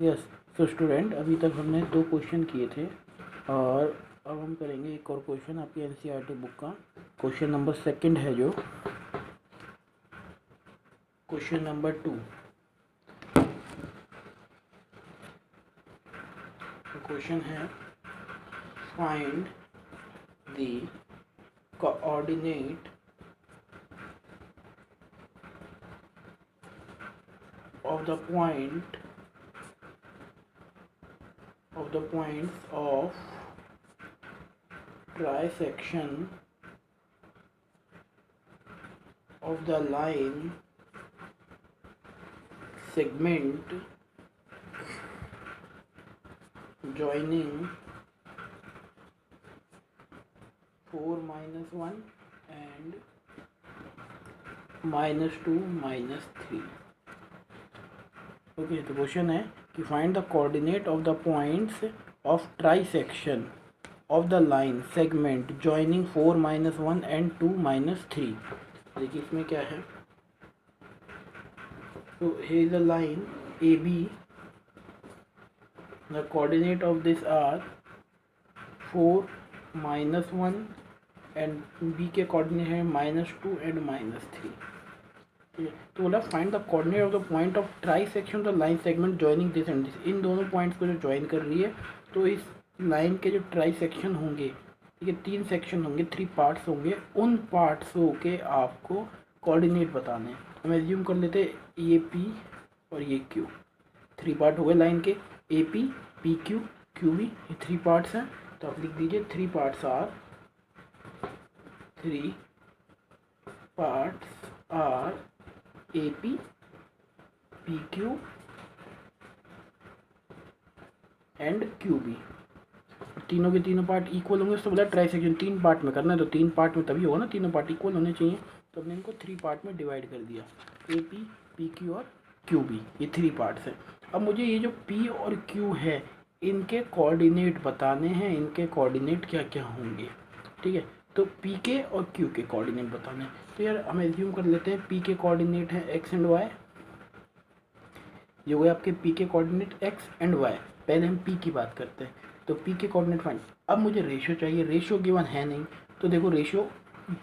Yes. So student, अभी तक हमने 2 क्वेश्चन किए थे और अब हम करेंगे एक और क्वेश्चन आपकी एनसीईआरटी बुक का। क्वेश्चन नंबर 2 है जो क्वेश्चन नंबर 2। क्वेश्चन है find the coordinate of the points of trisection of the line segment joining 4 minus 1 and minus 2 minus 3। Okay, तो क्वेश्चन है कि find the coordinate of the points of trisection of the line segment joining 4 minus 1 and 2 minus 3। देखिए इसमें क्या है, तो here is a line AB, the coordinate of this are 4 minus 1 and B के coordinate है -2 and -3। तो बोला find the coordinate of the point of trisection the line segment joining this and this. इन दोनों पॉइंट्स को जो join कर रही है, तो इस लाइन के जो ट्राइसेक्शन होंगे, ठीक है, 3 सेक्शन होंगे, 3 पार्ट्स होंगे, उन पार्ट्सों के आपको कोऑर्डिनेट बताने हैं। हम एज्यूम कर लेते हैं ये P और ये Q, 3 पार्ट हो गए लाइन के, AP, PQ, QB, ये 3 पार्ट्स हैं। तो आप लिख दीजिए 3 parts are AP, PQ and QB। तीनों के तीनों पार्ट इक्वल होंगे, तो बोला ट्राइसेक्शन 3 पार्ट में करना है, तो 3 पार्ट में तभी होगा ना, तीनों पार्ट इक्वल होने चाहिए। तो हमने इनको 3 पार्ट में डिवाइड कर दिया, AP, PQ और QB, ये 3 पार्ट्स हैं। अब मुझे ये जो P और Q है, इनके कोऑर्डिनेट बताने हैं, इनके कोऑर्डिनेट क्या क्या होंगे, ठीक है। तो P के और Q के कोऑर्डिनेट बताने हैं। तो यार हम एज्यूम कर लेते हैं P के कोऑर्डिनेट है x एंड y, ये हो गए आपके P के कोऑर्डिनेट x एंड y। पहले हम P की बात करते हैं, तो P के कोऑर्डिनेट फाइंड। अब मुझे रेशियो चाहिए, रेशियो गिवन है नहीं, तो देखो रेशियो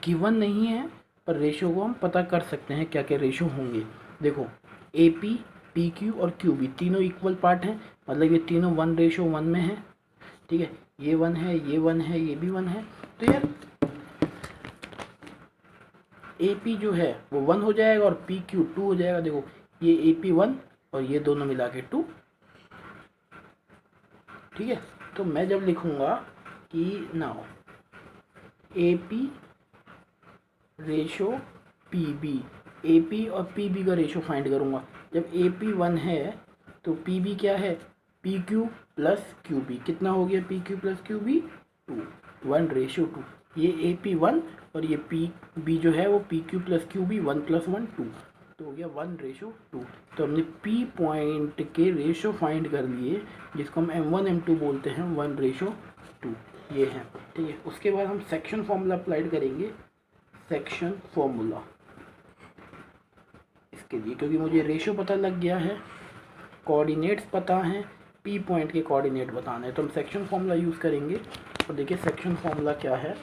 गिवन नहीं है, पर रेशियो को हम पता कर सकते हैं क्या क्या रेशियो होंगे। देखो AP, PQ और QB तीनों इक्वल पार्ट हैं, मतलब ये तीनों 1:1 में है, ठीक है। ये 1 है, ये 1 है, ये भी 1 है। तो यार AP जो है वो 1 हो जाएगा और PQ 2 हो जाएगा। देखो ये AP 1 और ये दोनों मिला के 2, ठीक है। तो मैं जब लिखूंगा कि now AP ratio PB, AP और PB का रेशो फाइंड करूंगा। जब AP 1 है तो PB क्या है, PQ प्लस QB। कितना हो गया PQ प्लस QB, 2, 1:2। ये AP 1 और ये PB जो है वो PQ प्लस QB 1 + 1 2, तो हो गया 1:2। तो हमने P पॉइंट के रेशो फाइंड कर लिए, जिसको हम M1 M2 बोलते हैं, 1:2 ये है, ठीक है। उसके बाद हम सेक्शन फॉर्मूला अप्लाइड करेंगे, सेक्शन फॉर्मूला इसके लिए, क्योंकि मुझे रेशो पता लग गया है, कोऑर्डिनेट्स पता हैं, P पॉइंट के कोऑर्डिनेट बताने हैं, तो हम सेक्शन फॉर्मूला यूज़ करेंगे। और देखिए सेक्शन फॉर्मूला क्या है।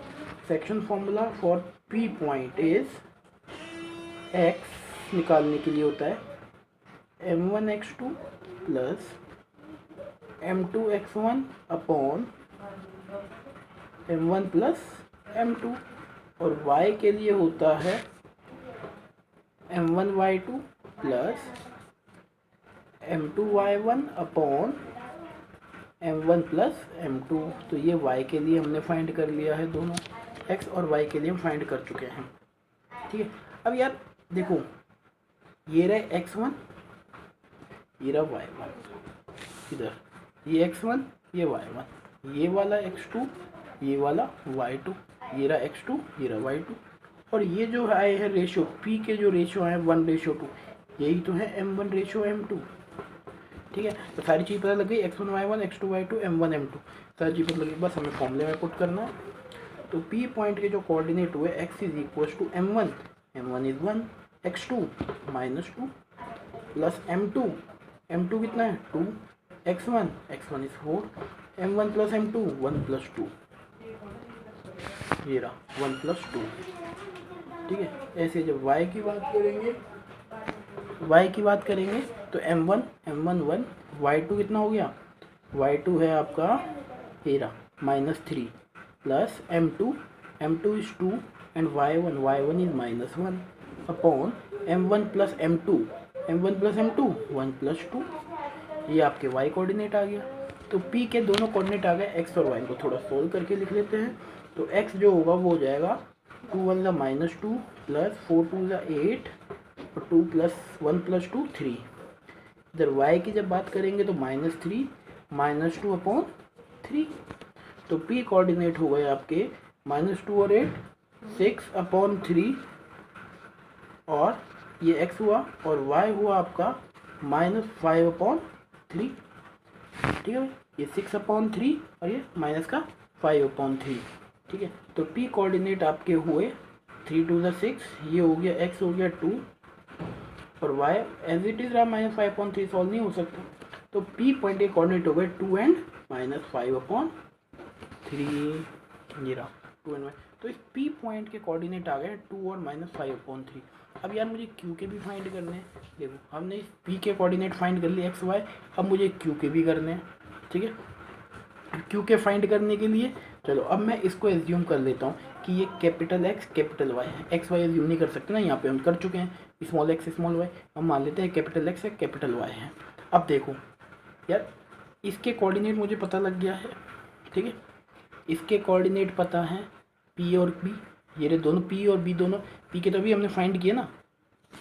Section formula for P point is x निकालने के लिए होता है m1x2 plus m2x1 upon m1 plus m2, और y के लिए होता है m1y2 plus m2y1 upon m1 plus m2। तो ये y के लिए हमने फाइंड कर लिया है, दोनों x और y के लिए हम फाइंड कर चुके हैं, ठीक है। अब यार देखो ये रहे x1, ये रहा y1, इधर ये x1 ये y1, ये वाला x2 ये वाला y2, ये रहा x2 ये रहा y2, और ये जो आए हैं रेशो P के जो रेशो आए 1:2, यही तो है m1:m2, ठीक है। तो सारी चीज़ पता लग गई, x1 y1 x2 y2 m1 m2, सारी चीज़ पता लगी, बस हमें फॉर्मूले में पुट करना है। तो P पॉइंट के जो कोऑर्डिनेट हुए x = m1, m1 is 1, x2 -2 plus m2 कितना है 2, x1 is 4, m1 plus m2 1 plus 2, ये रहा 1 प्लस 2। ठीक है, ऐसे जब y की बात करेंगे तो m1 1, y2 कितना हो गया, y2 है आपका ये रहा -3 plus m2 is 2 and y1 is -1 upon m1 plus m2 1 plus 2। ये आपके y कोऑर्डिनेट आ गया। तो p के दोनों कोऑर्डिनेट आ गए x और y को थोड़ा सोल्व करके लिख लेते हैं। तो x जो होगा वो हो जाएगा 2 1 -2 प्लस 4 2 8 और 2 प्लस 1 प्लस 2 3। इधर y की जब बात करेंगे तो -3 -2 अपॉन 3। तो p कोऑर्डिनेट हो गए आपके -2 और 8 6 अपॉन 3 और ये x हुआ और y हुआ आपका -5 अपॉन 3। ठीक है भाई, ये 6 अपॉन 3 और ये माइनस का 5 अपॉन 3। ठीक है, तो p कोऑर्डिनेट आपके हुए 3 2 6, ये हो गया x हो गया 2 और y एज इट इज रहा -5 अपॉन 3, सॉल्व नहीं हो सकता। तो p पॉइंट के कोऑर्डिनेट हो गए 2 एंड -5 अपॉन 3, ये रहा 2 एंड 5। तो इस p पॉइंट के कोऑर्डिनेट आ गए 2 और -5 अपॉन 3। अब यार मुझे q के भी फाइंड करने हैं। देखो हमने इस p के कोऑर्डिनेट फाइंड कर लिए x y, अब मुझे q के भी करने हैं। ठीक है, q के फाइंड करने के लिए चलो अब मैं इसको एज्यूम कर लेता हूँ कि ये कैपिटल X कैपिटल Y है। एक्स वाई एज्यूम नहीं कर सकते ना, यहाँ पे हम कर चुके हैं, स्मॉल x स्मॉल y, हम मान लेते हैं कैपिटल X है कैपिटल Y है। अब देखो यार इसके कोऑर्डिनेट मुझे पता लग गया है। ठीक है, इसके कोऑर्डिनेट पता है p और b, ये रहे दोनों p और b दोनों। p के तो अभी हमने फाइंड किए ना,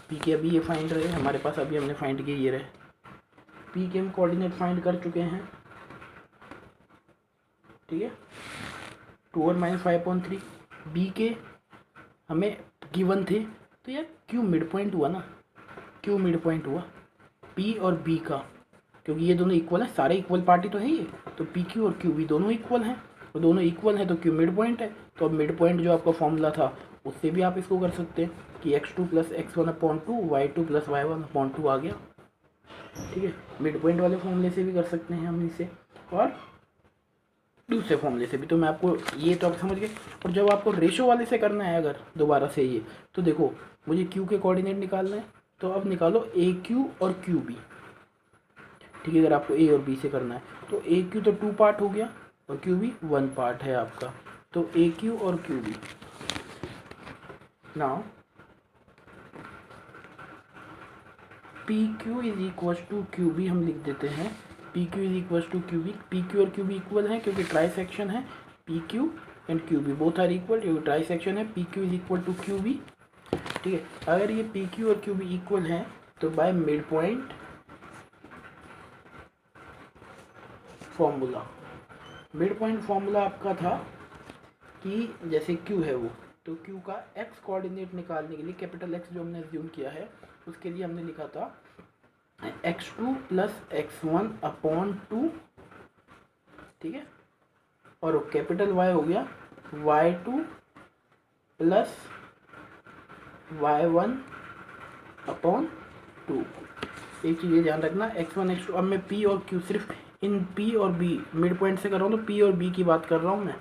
p के अभी ये फाइंड रहे हमारे पास, अभी हमने फाइंड किए ये रहे p के हम कोऑर्डिनेट फाइंड कर चुके हैं। ठीक है, 2 और -5/3। बी के हमें गिवन थे, तो यार क्यू मिड पॉइंट हुआ ना, क्यू मिड पॉइंट हुआ पी और बी का, क्योंकि ये दोनों इक्वल हैं, सारे इक्वल पार्टी तो है ये, तो पी क्यू और क्यू बी दोनों इक्वल हैं, तो दोनों इक्वल हैं तो क्यू मिड पॉइंट है। तो अब मिड पॉइंट जो आपका फॉर्मूला था उससे भी आप इसको कर सकते हैं कि x2 + x1/2 y2 + y1/2 आ गया। ठीक है, मिड पॉइंट वाले फॉर्मूले से भी कर सकते हैं हम इसे, और दूसरे फॉर्मूले से भी। तो मैं आपको ये तो आप समझ गए। और जब आपको रेशो वाले से करना है अगर दोबारा से ये, तो देखो मुझे क्यू के कोऑर्डिनेट निकालना है, तो अब निकालो ए क्यू और क्यू बी। ठीक है, अगर आपको ए और बी से करना है तो ए क्यू तो 2 पार्ट हो गया और क्यू बी 1 पार्ट है आपका, तो ए क्यू और Q B. Now P Q is equal to Q B हम लिख देते हैं, P Q is equal to Q B. P Q और क्यू बी इक्वल है क्योंकि ट्राई सेक्शन है, P Q and Q B both are equal, क्योंकि trisection है, P Q is equal to Q B. ठीक है, अगर ये पी क्यू और क्यू बी इक्वल हैं तो by mid point formula, mid point formula आपका था कि जैसे क्यू है वो, तो क्यू का एक्स कोऑर्डिनेट निकालने के लिए कैपिटल एक्स जो हमने एज्यूम किया है उसके लिए हमने लिखा था x2 + x1/2। ठीक है, और कैपिटल Y हो गया y2 + y1/2। एक चीज़ ये ध्यान रखना, x1 x2, अब मैं p और q सिर्फ इन p और b मिड पॉइंट से कर रहा हूँ, तो p और b की बात कर रहा हूँ मैं,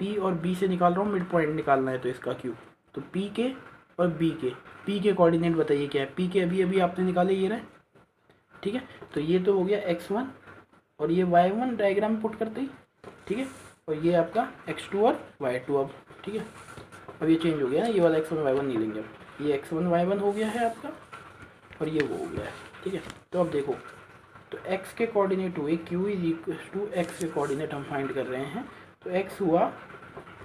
p और b से निकाल रहा हूँ, मिड पॉइंट निकालना है तो इसका q, तो p के और b के, p के कोऑर्डिनेट बताइए क्या है, p के अभी अभी आपने निकाले ये रहे। ठीक है, तो ये तो हो गया x1 और ये y1 डायग्राम में पुट करते ही। ठीक है, और ये आपका x2 और y2 अब। ठीक है, अब ये चेंज हो गया ना, ये वाला x1 y1 नहीं लेंगे, अब ये x1 y1 हो गया है आपका और ये वो हो गया है। ठीक है, तो अब देखो, तो x के कोऑर्डिनेट हुए q is equal to x के कोऑर्डिनेट हम फाइंड कर रहे हैं, तो x हुआ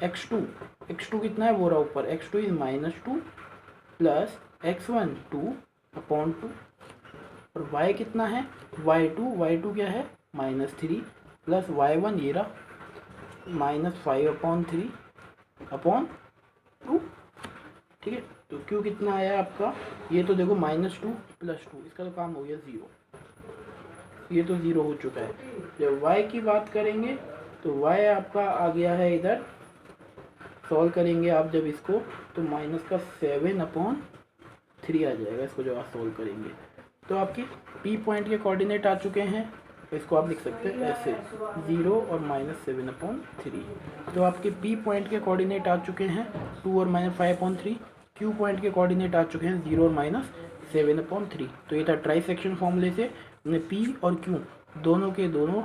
x2 कितना है वो रहा ऊपर, x2 इज -2 प्लस x1 2/2 और y कितना है y2 क्या है -3 प्लस y1 ये रहा -5/3/2। ठीक है, तो q कितना आया आपका, ये तो देखो -2 + 2, इसका तो काम हो गया 0, ये तो 0 हो चुका है। जब y की बात करेंगे तो y आपका आ गया है इधर, सॉल्व करेंगे आप जब इसको तो -7/3 आ जाएगा, इसको जब आप सॉल्व करेंगे तो आपके p पॉइंट के कोऑर्डिनेट आ चुके हैं, इसको आप लिख सकते हैं ऐसे 0 और -7/3। तो आपके P पॉइंट के कोऑर्डिनेट आ चुके हैं 2 और -5/3, Q पॉइंट के कोऑर्डिनेट आ चुके हैं 0 और -7/3। तो ये था ट्राई सेक्शन फॉर्मूले से हमने P और Q दोनों के दोनों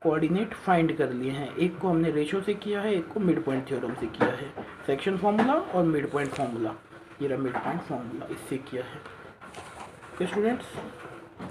कोऑर्डिनेट फाइंड कर लिए हैं। एक को हमने रेशो से किया है, एक को मिड पॉइंट थ्योरम से किया है। सेक्शन फार्मूला और मिड पॉइंट फार्मूला, ये रहा मिड पॉइंट फार्मूला, इससे किया है। Okay students.